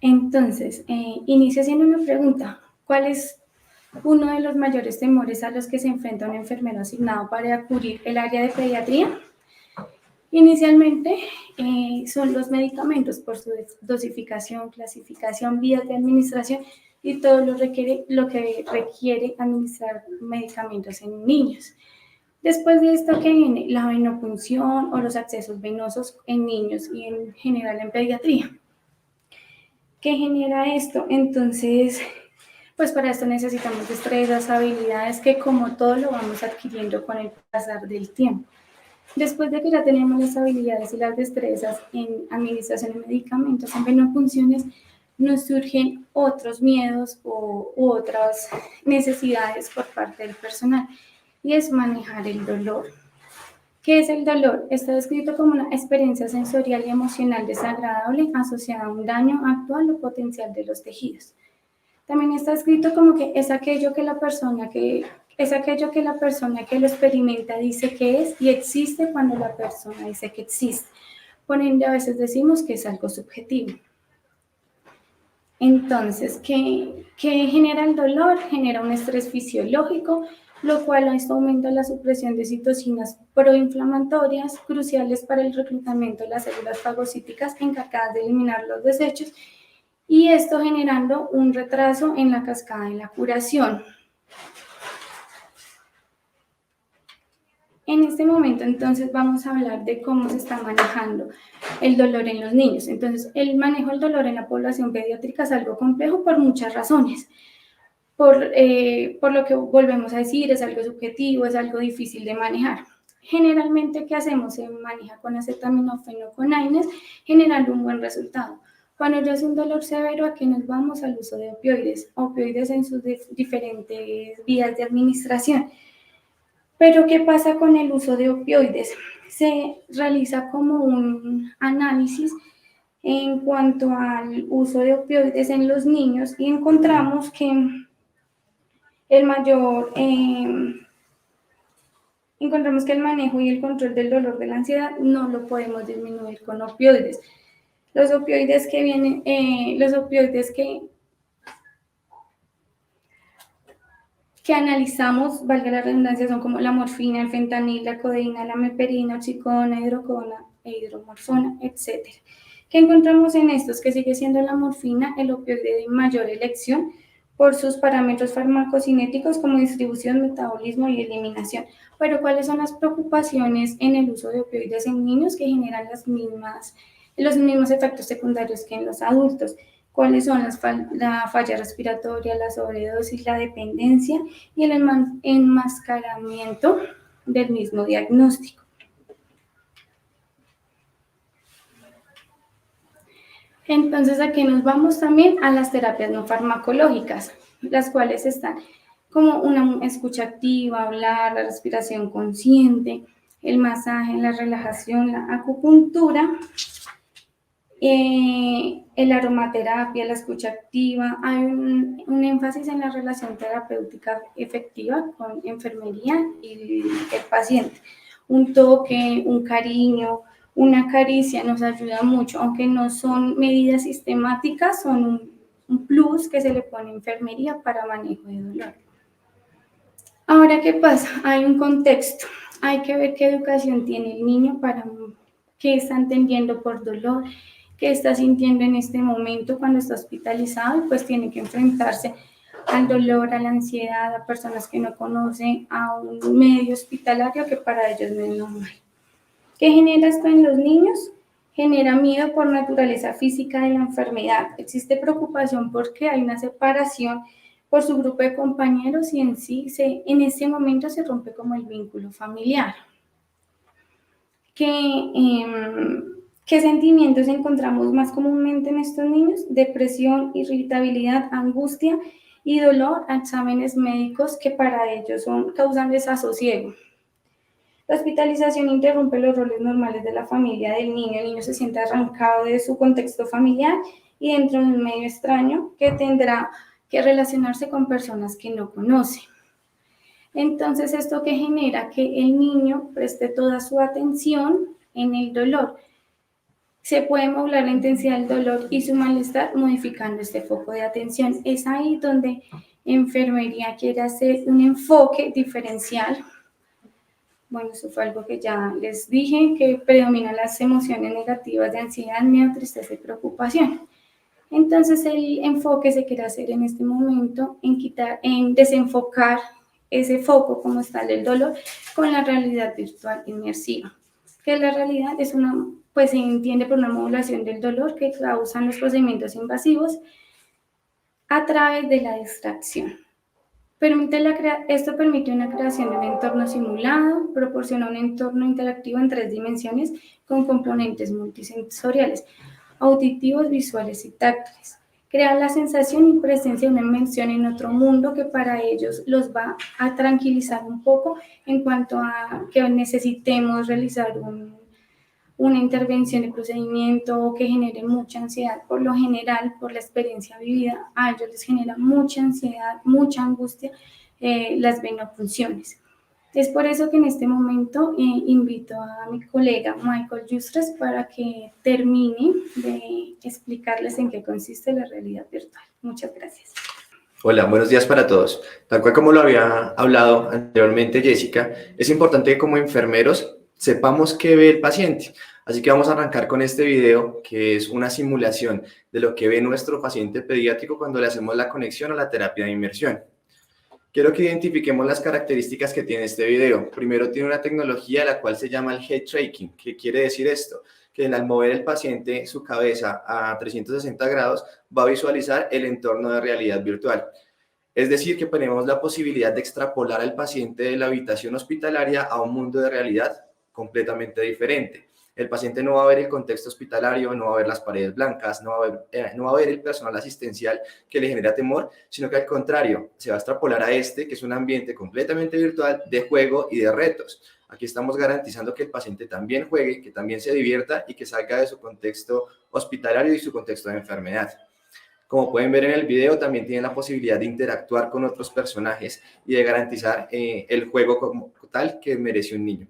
Entonces, inicio haciendo una pregunta. ¿Cuál es uno de los mayores temores a los que se enfrenta un enfermero asignado para cubrir el área de pediatría? Inicialmente son los medicamentos por su dosificación, clasificación, vías de administración y todo lo que requiere administrar medicamentos en niños. Después de esto que viene la venopunción o los accesos venosos en niños y en general en pediatría. ¿Qué genera esto? Entonces, pues para esto necesitamos destrezas, habilidades que como todo lo vamos adquiriendo con el pasar del tiempo. Después de que ya tenemos las habilidades y las destrezas en administración de medicamentos, en venopunciones, nos surgen otros miedos u otras necesidades por parte del personal, y es manejar el dolor. ¿Qué es el dolor? Está descrito como una experiencia sensorial y emocional desagradable asociada a un daño actual o potencial de los tejidos. También está escrito como que es aquello que la persona que lo experimenta dice que es y existe cuando la persona dice que existe. Por ende, a veces decimos que es algo subjetivo. Entonces, ¿qué genera el dolor? Genera un estrés fisiológico, lo cual esto aumenta la supresión de citocinas proinflamatorias cruciales para el reclutamiento de las células fagocíticas encargadas de eliminar los desechos, y esto generando un retraso en la cascada de la curación. En este momento, entonces, vamos a hablar de cómo se está manejando el dolor en los niños. Entonces, el manejo del dolor en la población pediátrica es algo complejo por muchas razones. Por lo que volvemos a decir, es algo subjetivo, es algo difícil de manejar. Generalmente, ¿qué hacemos? Se maneja con acetaminofén o con AINES, generando un buen resultado. Cuando ya es un dolor severo, ¿a qué nos vamos? Al uso de opioides? Opioides en sus diferentes vías de administración. Pero, ¿qué pasa con el uso de opioides? Se realiza como un análisis en cuanto al uso de opioides en los niños y encontramos que encontramos que el manejo y el control del dolor de la ansiedad no lo podemos disminuir con opioides. Los opioides que analizamos, valga la redundancia, son como la morfina, el fentanil, la codeína, la meperina, oxicodona, hidrocodona e hidromorfona, etc. ¿Qué encontramos en estos? Que sigue siendo la morfina el opioide de mayor elección por sus parámetros farmacocinéticos como distribución, metabolismo y eliminación. Pero ¿cuáles son las preocupaciones en el uso de opioides en niños que generan los mismos efectos secundarios que en los adultos? ¿Cuáles son la falla respiratoria, la sobredosis, la dependencia y el enmascaramiento del mismo diagnóstico? Entonces, aquí nos vamos también a las terapias no farmacológicas, las cuales están como una escucha activa, hablar, la respiración consciente, el masaje, la relajación, la acupuntura, la aromaterapia, la escucha activa. Hay un énfasis en la relación terapéutica efectiva con enfermería y el paciente. Un toque, un cariño, una caricia nos ayuda mucho, aunque no son medidas sistemáticas, son un plus que se le pone a enfermería para manejo de dolor. Ahora, ¿qué pasa? Hay un contexto. Hay que ver qué educación tiene el niño para qué está entendiendo por dolor, qué está sintiendo en este momento cuando está hospitalizado, y pues tiene que enfrentarse al dolor, a la ansiedad, a personas que no conocen, a un medio hospitalario que para ellos no es normal. ¿Qué genera esto en los niños? Genera miedo por naturaleza física de la enfermedad. Existe preocupación porque hay una separación por su grupo de compañeros y en ese momento se rompe como el vínculo familiar. ¿Qué sentimientos encontramos más comúnmente en estos niños? Depresión, irritabilidad, angustia y dolor a exámenes médicos que para ellos causan desasosiego. La hospitalización interrumpe los roles normales de la familia del niño. El niño se siente arrancado de su contexto familiar y dentro de un medio extraño que tendrá que relacionarse con personas que no conoce. Entonces, ¿esto qué genera? Que el niño preste toda su atención en el dolor. Se puede modular la intensidad del dolor y su malestar modificando este foco de atención. Es ahí donde enfermería quiere hacer un enfoque diferencial. Bueno, eso fue algo que ya les dije, que predominan las emociones negativas de ansiedad, miedo, tristeza y preocupación. Entonces el enfoque se quiere hacer en este momento en desenfocar ese foco como está el dolor con la realidad virtual inmersiva. Que la realidad es pues se entiende por una modulación del dolor que causan los procedimientos invasivos a través de la distracción. Esto permite una creación de un entorno simulado, proporciona un entorno interactivo en 3 dimensiones con componentes multisensoriales, auditivos, visuales y táctiles. Crea la sensación y presencia de una inmersión en otro mundo que para ellos los va a tranquilizar un poco en cuanto a que necesitemos realizar una intervención de procedimiento que genere mucha ansiedad. Por lo general, por la experiencia vivida, a ellos les genera mucha ansiedad, mucha angustia las venopunciones. Es por eso que en este momento invito a mi colega Michael Justres para que termine de explicarles en qué consiste la realidad virtual. Muchas gracias. Hola, buenos días para todos. Tal cual como lo había hablado anteriormente Jessica, es importante que como enfermeros sepamos qué ve el paciente. Así que vamos a arrancar con este video, que es una simulación de lo que ve nuestro paciente pediátrico cuando le hacemos la conexión a la terapia de inmersión. Quiero que identifiquemos las características que tiene este video. Primero, tiene una tecnología la cual se llama el head tracking. ¿Qué quiere decir esto? Que al mover el paciente su cabeza a 360 grados va a visualizar el entorno de realidad virtual. Es decir, que tenemos la posibilidad de extrapolar al paciente de la habitación hospitalaria a un mundo de realidad completamente diferente. El paciente no va a ver el contexto hospitalario, no va a ver las paredes blancas, no va a ver el personal asistencial que le genera temor, sino que al contrario, se va a extrapolar a que es un ambiente completamente virtual de juego y de retos. Aquí estamos garantizando que el paciente también juegue, que también se divierta y que salga de su contexto hospitalario y su contexto de enfermedad. Como pueden ver en el video, también tienen la posibilidad de interactuar con otros personajes y de garantizar el juego como tal que merece un niño.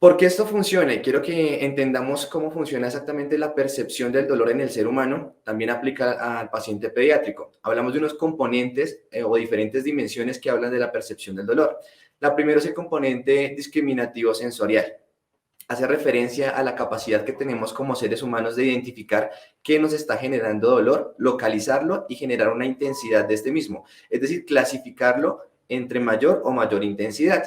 ¿Por qué esto funciona? Y quiero que entendamos cómo funciona exactamente la percepción del dolor en el ser humano. También aplica al paciente pediátrico. Hablamos de unos componentes o diferentes dimensiones que hablan de la percepción del dolor. La primera es el componente discriminativo sensorial. Hace referencia a la capacidad que tenemos como seres humanos de identificar qué nos está generando dolor, localizarlo y generar una intensidad de este mismo. Es decir, clasificarlo entre mayor o mayor intensidad.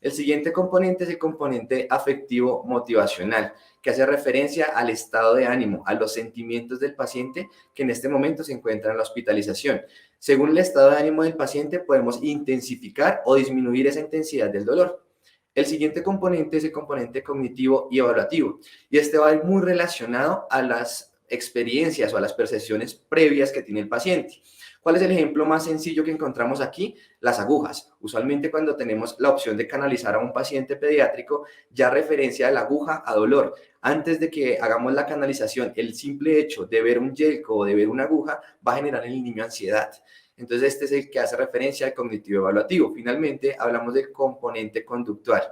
El siguiente componente es el componente afectivo motivacional, que hace referencia al estado de ánimo, a los sentimientos del paciente que en este momento se encuentra en la hospitalización. Según el estado de ánimo del paciente, podemos intensificar o disminuir esa intensidad del dolor. El siguiente componente es el componente cognitivo y evaluativo, y este va a ir muy relacionado a las experiencias o a las percepciones previas que tiene el paciente. ¿Cuál es el ejemplo más sencillo que encontramos aquí? Las agujas. Usualmente cuando tenemos la opción de canalizar a un paciente pediátrico, ya referencia a la aguja a dolor. Antes de que hagamos la canalización, el simple hecho de ver un yelco o de ver una aguja va a generar en el niño ansiedad. Entonces, este es el que hace referencia al cognitivo evaluativo. Finalmente, hablamos del componente conductual,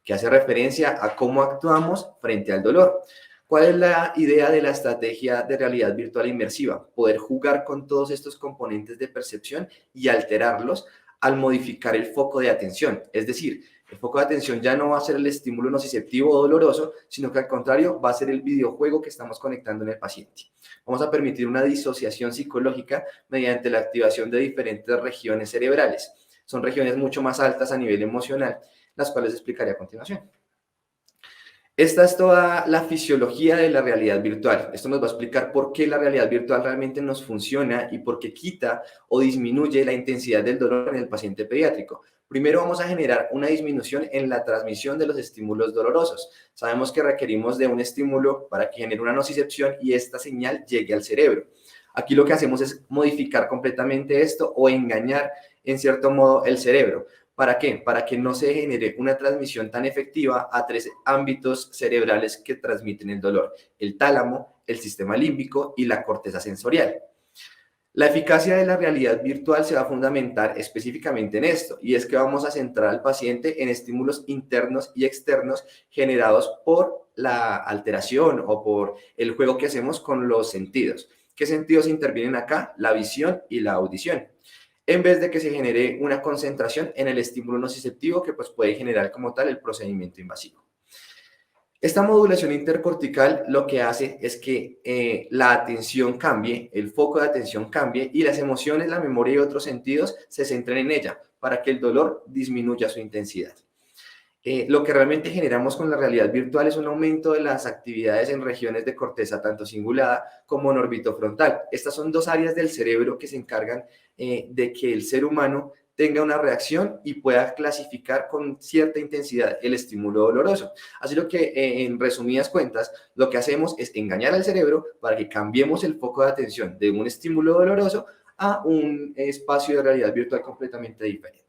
que hace referencia a cómo actuamos frente al dolor. ¿Cuál es la idea de la estrategia de realidad virtual inmersiva? Poder jugar con todos estos componentes de percepción y alterarlos al modificar el foco de atención. Es decir, el foco de atención ya no va a ser el estímulo nociceptivo o doloroso, sino que al contrario va a ser el videojuego que estamos conectando en el paciente. Vamos a permitir una disociación psicológica mediante la activación de diferentes regiones cerebrales. Son regiones mucho más altas a nivel emocional, las cuales explicaré a continuación. Esta es toda la fisiología de la realidad virtual. Esto nos va a explicar por qué la realidad virtual realmente nos funciona y por qué quita o disminuye la intensidad del dolor en el paciente pediátrico. Primero vamos a generar una disminución en la transmisión de los estímulos dolorosos. Sabemos que requerimos de un estímulo para que genere una nocicepción y esta señal llegue al cerebro. Aquí lo que hacemos es modificar completamente esto o engañar en cierto modo el cerebro. ¿Para qué? Para que no se genere una transmisión tan efectiva a 3 ámbitos cerebrales que transmiten el dolor: el tálamo, el sistema límbico y la corteza sensorial. La eficacia de la realidad virtual se va a fundamentar específicamente en esto, y es que vamos a centrar al paciente en estímulos internos y externos generados por la alteración o por el juego que hacemos con los sentidos. ¿Qué sentidos intervienen acá? La visión y la audición, en vez de que se genere una concentración en el estímulo nociceptivo que pues puede generar como tal el procedimiento invasivo. Esta modulación intercortical lo que hace es que la atención cambie, el foco de atención cambie y las emociones, la memoria y otros sentidos se centren en ella para que el dolor disminuya su intensidad. Lo que realmente generamos con la realidad virtual es un aumento de las actividades en regiones de corteza tanto cingulada como en orbitofrontal. Estas son dos áreas del cerebro que se encargan de que el ser humano tenga una reacción y pueda clasificar con cierta intensidad el estímulo doloroso. Así lo que, en resumidas cuentas, lo que hacemos es engañar al cerebro para que cambiemos el foco de atención de un estímulo doloroso a un espacio de realidad virtual completamente diferente.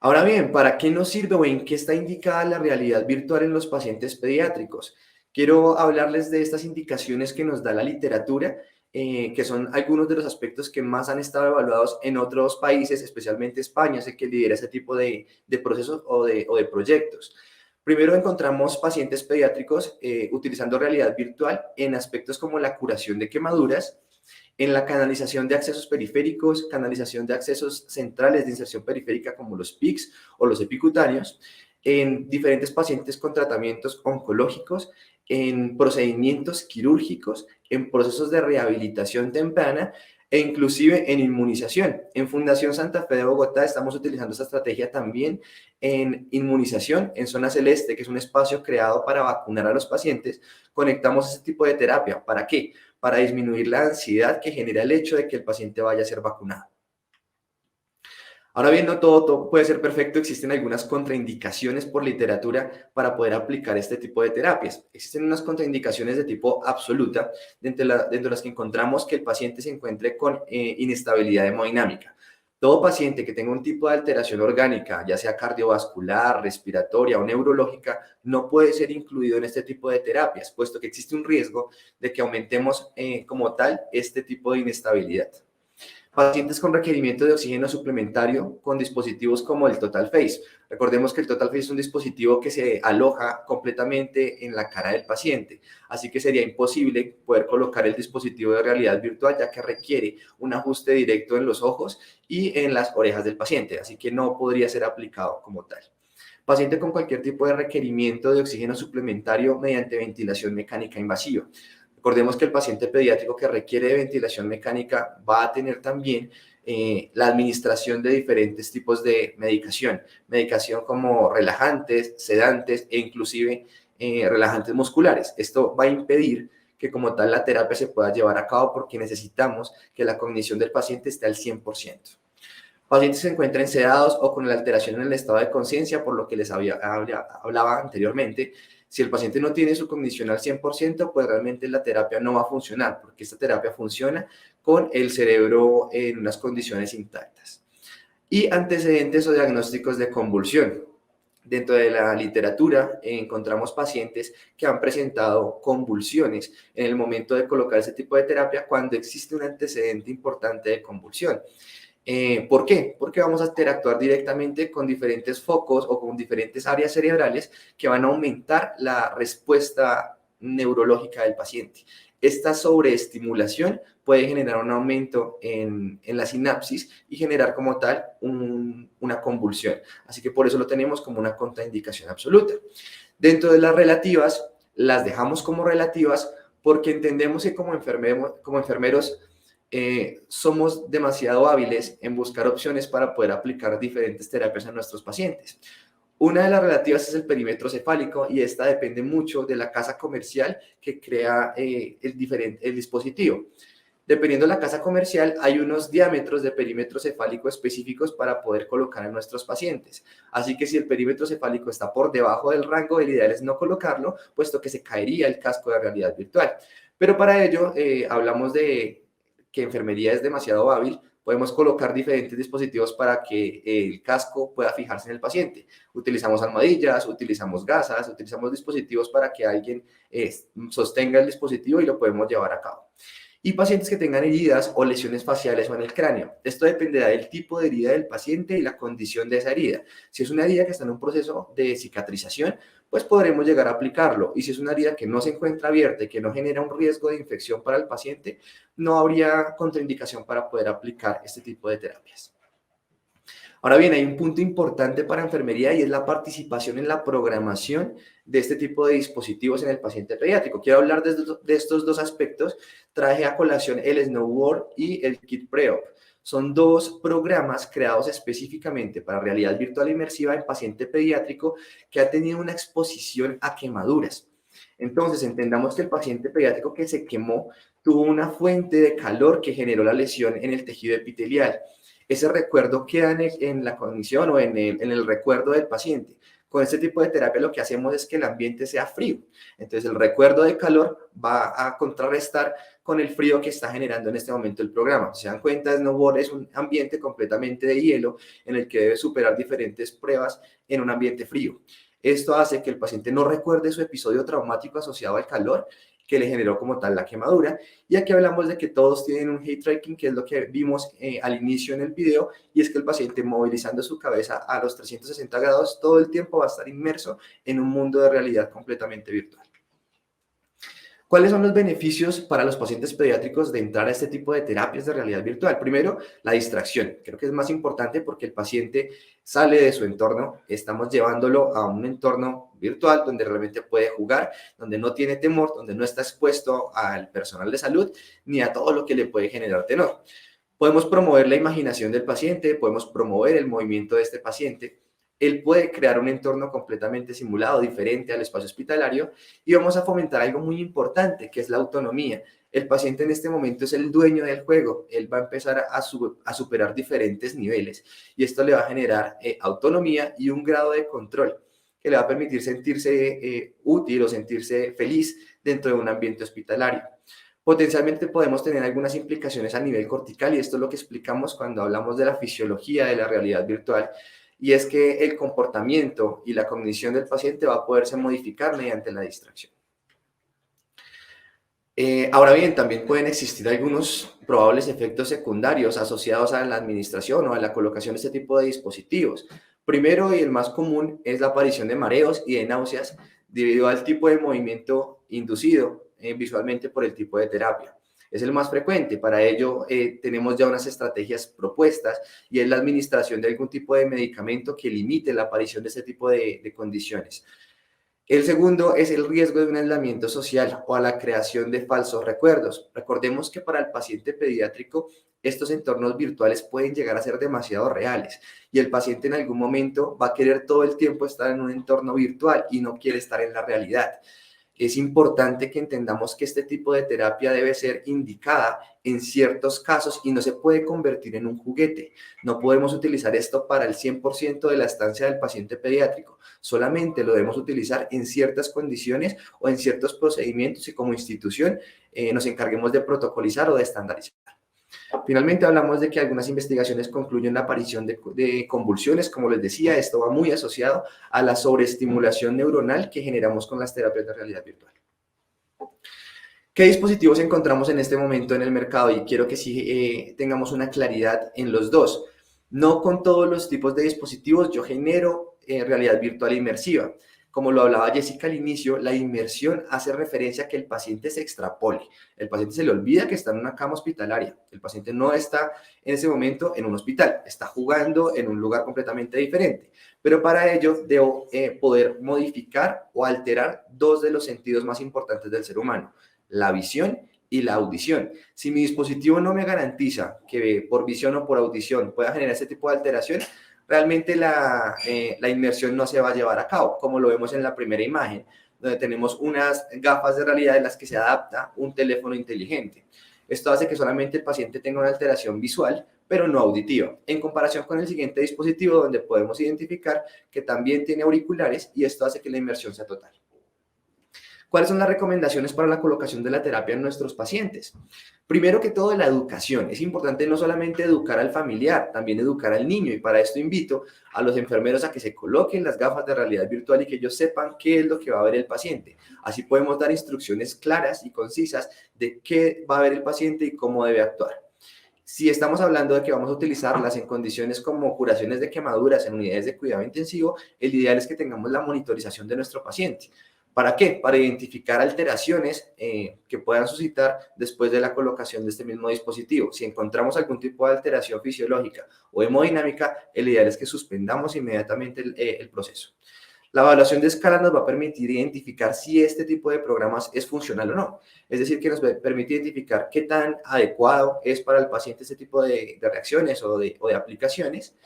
Ahora bien, ¿para qué nos sirve o en qué está indicada la realidad virtual en los pacientes pediátricos? Quiero hablarles de estas indicaciones que nos da la literatura, que son algunos de los aspectos que más han estado evaluados en otros países, especialmente España, sé que lidera este tipo de procesos o de proyectos. Primero encontramos pacientes pediátricos utilizando realidad virtual en aspectos como la curación de quemaduras, en la canalización de accesos periféricos, canalización de accesos centrales de inserción periférica como los PICs o los epicutáneos, en diferentes pacientes con tratamientos oncológicos, en procedimientos quirúrgicos, en procesos de rehabilitación temprana e inclusive en inmunización. En Fundación Santa Fe de Bogotá estamos utilizando esta estrategia también en inmunización en zona celeste, que es un espacio creado para vacunar a los pacientes. Conectamos ese tipo de terapia. ¿Para qué? Para disminuir la ansiedad que genera el hecho de que el paciente vaya a ser vacunado. Ahora bien, no todo puede ser perfecto, existen algunas contraindicaciones por literatura para poder aplicar este tipo de terapias. Existen unas contraindicaciones de tipo absoluta, dentro de las que encontramos que el paciente se encuentre con inestabilidad hemodinámica. Todo paciente que tenga un tipo de alteración orgánica, ya sea cardiovascular, respiratoria o neurológica, no puede ser incluido en este tipo de terapias, puesto que existe un riesgo de que aumentemos como tal este tipo de inestabilidad. Pacientes con requerimiento de oxígeno suplementario con dispositivos como el Total Face. Recordemos que el Total Face es un dispositivo que se aloja completamente en la cara del paciente, así que sería imposible poder colocar el dispositivo de realidad virtual, ya que requiere un ajuste directo en los ojos y en las orejas del paciente, así que no podría ser aplicado como tal. Paciente con cualquier tipo de requerimiento de oxígeno suplementario mediante ventilación mecánica invasiva. Recordemos que el paciente pediátrico que requiere de ventilación mecánica va a tener también la administración de diferentes tipos de medicación como relajantes, sedantes e inclusive relajantes musculares. Esto va a impedir que como tal la terapia se pueda llevar a cabo porque necesitamos que la cognición del paciente esté al 100%. Pacientes se encuentran sedados o con la alteración en el estado de conciencia, por lo que les hablaba anteriormente. Si el paciente no tiene su cognición al 100%, pues realmente la terapia no va a funcionar, porque esta terapia funciona con el cerebro en unas condiciones intactas. Y antecedentes o diagnósticos de convulsión. Dentro de la literatura encontramos pacientes que han presentado convulsiones en el momento de colocar ese tipo de terapia cuando existe un antecedente importante de convulsión. ¿Por qué? Porque vamos a interactuar directamente con diferentes focos o con diferentes áreas cerebrales que van a aumentar la respuesta neurológica del paciente. Esta sobreestimulación puede generar un aumento en la sinapsis y generar como tal una convulsión. Así que por eso lo tenemos como una contraindicación absoluta. Dentro de las relativas, las dejamos como relativas porque entendemos que como enfermeros somos demasiado hábiles en buscar opciones para poder aplicar diferentes terapias a nuestros pacientes. Una de las relativas es el perímetro cefálico y esta depende mucho de la casa comercial que crea el dispositivo. Dependiendo de la casa comercial, hay unos diámetros de perímetro cefálico específicos para poder colocar en nuestros pacientes. Así que si el perímetro cefálico está por debajo del rango, el ideal es no colocarlo, puesto que se caería el casco de realidad virtual. Pero para ello hablamos de que enfermería es demasiado hábil, podemos colocar diferentes dispositivos para que el casco pueda fijarse en el paciente. Utilizamos almohadillas, utilizamos gasas, utilizamos dispositivos para que alguien sostenga el dispositivo y lo podemos llevar a cabo. Y pacientes que tengan heridas o lesiones faciales o en el cráneo. Esto dependerá del tipo de herida del paciente y la condición de esa herida. Si es una herida que está en un proceso de cicatrización, pues podremos llegar a aplicarlo. Y si es una herida que no se encuentra abierta y que no genera un riesgo de infección para el paciente, no habría contraindicación para poder aplicar este tipo de terapias. Ahora bien, hay un punto importante para enfermería y es la participación en la programación de este tipo de dispositivos en el paciente pediátrico. Quiero hablar de estos dos aspectos. Traje a colación el Snowboard y el Kit Preop. Son dos programas creados específicamente para realidad virtual inmersiva en paciente pediátrico que ha tenido una exposición a quemaduras. Entonces, entendamos que el paciente pediátrico que se quemó tuvo una fuente de calor que generó la lesión en el tejido epitelial. Ese recuerdo queda en la cognición o en el recuerdo del paciente. Con este tipo de terapia lo que hacemos es que el ambiente sea frío. Entonces el recuerdo de calor va a contrarrestar con el frío que está generando en este momento el programa. Si se dan cuenta, Snowboard es un ambiente completamente de hielo en el que debe superar diferentes pruebas en un ambiente frío. Esto hace que el paciente no recuerde su episodio traumático asociado al calor que le generó como tal la quemadura. Y aquí hablamos de que todos tienen un heat tracking, que es lo que vimos al inicio en el video, y es que el paciente movilizando su cabeza a los 360 grados todo el tiempo va a estar inmerso en un mundo de realidad completamente virtual. ¿Cuáles son los beneficios para los pacientes pediátricos de entrar a este tipo de terapias de realidad virtual? Primero, la distracción. Creo que es más importante porque el paciente sale de su entorno, estamos llevándolo a un entorno virtual donde realmente puede jugar, donde no tiene temor, donde no está expuesto al personal de salud ni a todo lo que le puede generar temor. Podemos promover la imaginación del paciente, podemos promover el movimiento de este paciente. Él puede crear un entorno completamente simulado, diferente al espacio hospitalario, y vamos a fomentar algo muy importante, que es la autonomía. El paciente en este momento es el dueño del juego, él va a empezar a superar diferentes niveles, y esto le va a generar autonomía y un grado de control que le va a permitir sentirse útil o sentirse feliz dentro de un ambiente hospitalario. Potencialmente podemos tener algunas implicaciones a nivel cortical, y esto es lo que explicamos cuando hablamos de la fisiología de la realidad virtual, y es que el comportamiento y la cognición del paciente va a poderse modificar mediante la distracción. Ahora bien, también pueden existir algunos probables efectos secundarios asociados a la administración o a la colocación de este tipo de dispositivos. Primero, y el más común, es la aparición de mareos y de náuseas debido al tipo de movimiento inducido visualmente por el tipo de terapia. Es el más frecuente. Para ello, tenemos ya unas estrategias propuestas, y es la administración de algún tipo de medicamento que limite la aparición de este tipo de condiciones. El segundo es el riesgo de un aislamiento social o a la creación de falsos recuerdos. Recordemos que para el paciente pediátrico estos entornos virtuales pueden llegar a ser demasiado reales, y el paciente en algún momento va a querer todo el tiempo estar en un entorno virtual y no quiere estar en la realidad. Es importante que entendamos que este tipo de terapia debe ser indicada en ciertos casos y no se puede convertir en un juguete. No podemos utilizar esto para el 100% de la estancia del paciente pediátrico. Solamente lo debemos utilizar en ciertas condiciones o en ciertos procedimientos, y como institución nos encarguemos de protocolizar o de estandarizar. Finalmente, hablamos de que algunas investigaciones concluyen la aparición de convulsiones. Como les decía, esto va muy asociado a la sobreestimulación neuronal que generamos con las terapias de realidad virtual. ¿Qué dispositivos encontramos en este momento en el mercado? Y quiero que sí tengamos una claridad en los dos. No con todos los tipos de dispositivos yo genero realidad virtual inmersiva. Como lo hablaba Jessica al inicio, la inmersión hace referencia a que el paciente se extrapole. El paciente se le olvida que está en una cama hospitalaria. El paciente no está en ese momento en un hospital, está jugando en un lugar completamente diferente. Pero para ello debo poder modificar o alterar dos de los sentidos más importantes del ser humano: la visión y la audición. Si mi dispositivo no me garantiza que por visión o por audición pueda generar ese tipo de alteración, realmente la inmersión no se va a llevar a cabo, como lo vemos en la primera imagen, donde tenemos unas gafas de realidad en las que se adapta un teléfono inteligente. Esto hace que solamente el paciente tenga una alteración visual, pero no auditiva, en comparación con el siguiente dispositivo, donde podemos identificar que también tiene auriculares, y esto hace que la inmersión sea total. ¿Cuáles son las recomendaciones para la colocación de la terapia en nuestros pacientes? Primero que todo, la educación. Es importante no solamente educar al familiar, también educar al niño, y para esto invito a los enfermeros a que se coloquen las gafas de realidad virtual y que ellos sepan qué es lo que va a ver el paciente. Así podemos dar instrucciones claras y concisas de qué va a ver el paciente y cómo debe actuar. Si estamos hablando de que vamos a utilizarlas en condiciones como curaciones de quemaduras en unidades de cuidado intensivo, el ideal es que tengamos la monitorización de nuestro paciente. ¿Para qué? Para identificar alteraciones que puedan suscitar después de la colocación de este mismo dispositivo. Si encontramos algún tipo de alteración fisiológica o hemodinámica, el ideal es que suspendamos inmediatamente el proceso. La evaluación de escala nos va a permitir identificar si este tipo de programas es funcional o no. Es decir, que nos permite identificar qué tan adecuado es para el paciente este tipo de reacciones o de aplicaciones.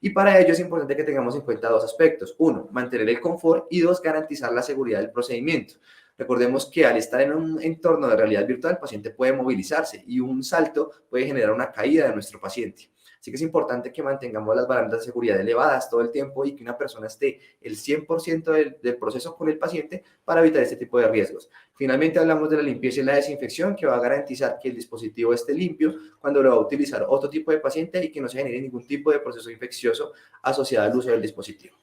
Y para ello es importante que tengamos en cuenta dos aspectos. Uno, mantener el confort y dos, garantizar la seguridad del procedimiento. Recordemos que al estar en un entorno de realidad virtual, el paciente puede movilizarse y un salto puede generar una caída de nuestro paciente. Así que es importante que mantengamos las barreras de seguridad elevadas todo el tiempo y que una persona esté el 100% del proceso con el paciente para evitar este tipo de riesgos. Finalmente hablamos de la limpieza y la desinfección, que va a garantizar que el dispositivo esté limpio cuando lo va a utilizar otro tipo de paciente y que no se genere ningún tipo de proceso infeccioso asociado al uso del dispositivo.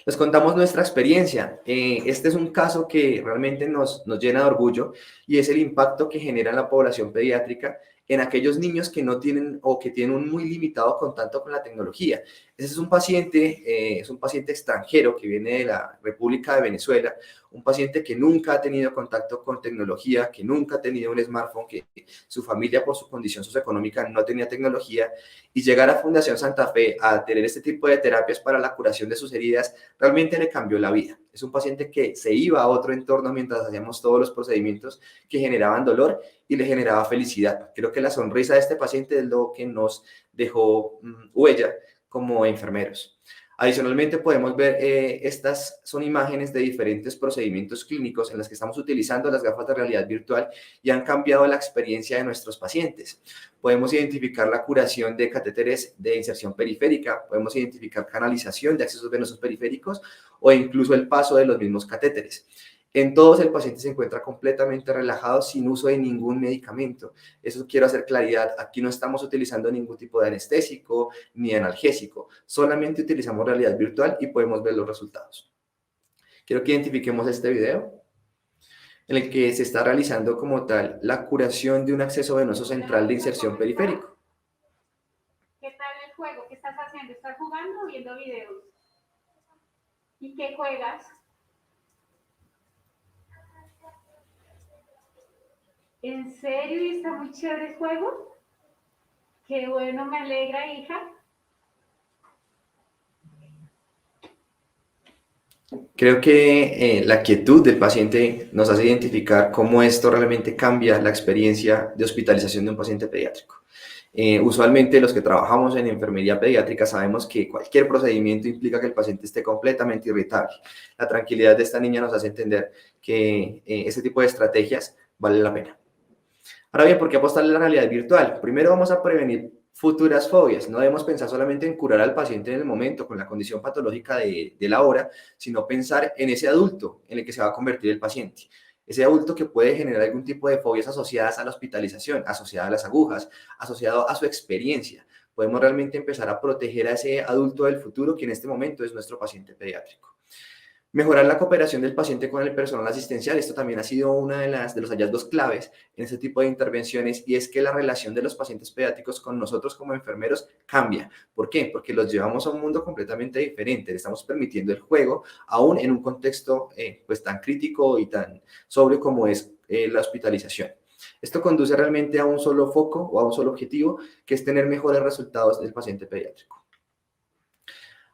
Les contamos nuestra experiencia. Este es un caso que realmente nos llena de orgullo y es el impacto que genera en la población pediátrica en aquellos niños que no tienen o que tienen un muy limitado contacto con la tecnología. Ese es un paciente extranjero que viene de la República de Venezuela, un paciente que nunca ha tenido contacto con tecnología, que nunca ha tenido un smartphone, que su familia por su condición socioeconómica no tenía tecnología, y llegar a Fundación Santa Fe a tener este tipo de terapias para la curación de sus heridas realmente le cambió la vida. Es un paciente que se iba a otro entorno mientras hacíamos todos los procedimientos que generaban dolor y le generaba felicidad. Creo que la sonrisa de este paciente es lo que nos dejó huella como enfermeros. Adicionalmente podemos ver, estas son imágenes de diferentes procedimientos clínicos en las que estamos utilizando las gafas de realidad virtual y han cambiado la experiencia de nuestros pacientes. Podemos identificar la curación de catéteres de inserción periférica, podemos identificar canalización de accesos venosos periféricos o incluso el paso de los mismos catéteres. En todos el paciente se encuentra completamente relajado sin uso de ningún medicamento. Eso quiero hacer claridad. Aquí no estamos utilizando ningún tipo de anestésico ni analgésico. Solamente utilizamos realidad virtual y podemos ver los resultados. Quiero que identifiquemos este video en el que se está realizando como tal la curación de un acceso venoso central de inserción periférico. ¿Qué tal el juego? ¿Qué estás haciendo? ¿Estás jugando o viendo videos? ¿Y qué juegas? ¿En serio? ¿Y está muy chévere el juego? Qué bueno, me alegra, hija. Creo que la quietud del paciente nos hace identificar cómo esto realmente cambia la experiencia de hospitalización de un paciente pediátrico. Usualmente los que trabajamos en enfermería pediátrica sabemos que cualquier procedimiento implica que el paciente esté completamente irritable. La tranquilidad de esta niña nos hace entender que este tipo de estrategias vale la pena. Ahora bien, ¿por qué apostarle a la realidad virtual? Primero vamos a prevenir futuras fobias. No debemos pensar solamente en curar al paciente en el momento con la condición patológica de la hora, sino pensar en ese adulto en el que se va a convertir el paciente. Ese adulto que puede generar algún tipo de fobias asociadas a la hospitalización, asociadas a las agujas, asociado a su experiencia. Podemos realmente empezar a proteger a ese adulto del futuro que en este momento es nuestro paciente pediátrico. Mejorar la cooperación del paciente con el personal asistencial. Esto también ha sido uno de los hallazgos claves en este tipo de intervenciones y es que la relación de los pacientes pediátricos con nosotros como enfermeros cambia. ¿Por qué? Porque los llevamos a un mundo completamente diferente. Le estamos permitiendo el juego aún en un contexto pues tan crítico y tan sobrio como es la hospitalización. Esto conduce realmente a un solo foco o a un solo objetivo, que es tener mejores resultados del paciente pediátrico.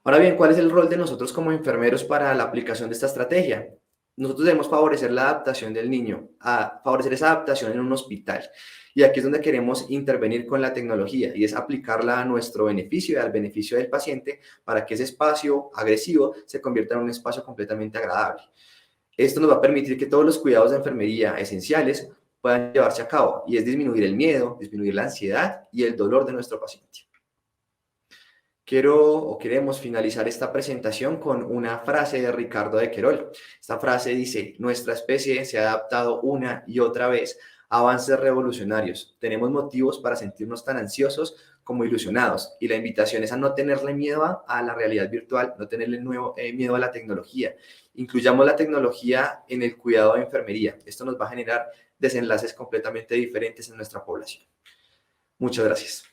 Ahora bien, ¿cuál es el rol de nosotros como enfermeros para la aplicación de esta estrategia? Nosotros debemos favorecer la adaptación del niño, a favorecer esa adaptación en un hospital. Y aquí es donde queremos intervenir con la tecnología y es aplicarla a nuestro beneficio y al beneficio del paciente para que ese espacio agresivo se convierta en un espacio completamente agradable. Esto nos va a permitir que todos los cuidados de enfermería esenciales puedan llevarse a cabo y es disminuir el miedo, disminuir la ansiedad y el dolor de nuestro paciente. Queremos finalizar esta presentación con una frase de Ricardo de Querol. Esta frase dice: nuestra especie se ha adaptado una y otra vez a avances revolucionarios. Tenemos motivos para sentirnos tan ansiosos como ilusionados. Y la invitación es a no tenerle miedo a la realidad virtual, no tenerle miedo a la tecnología. Incluyamos la tecnología en el cuidado de enfermería. Esto nos va a generar desenlaces completamente diferentes en nuestra población. Muchas gracias.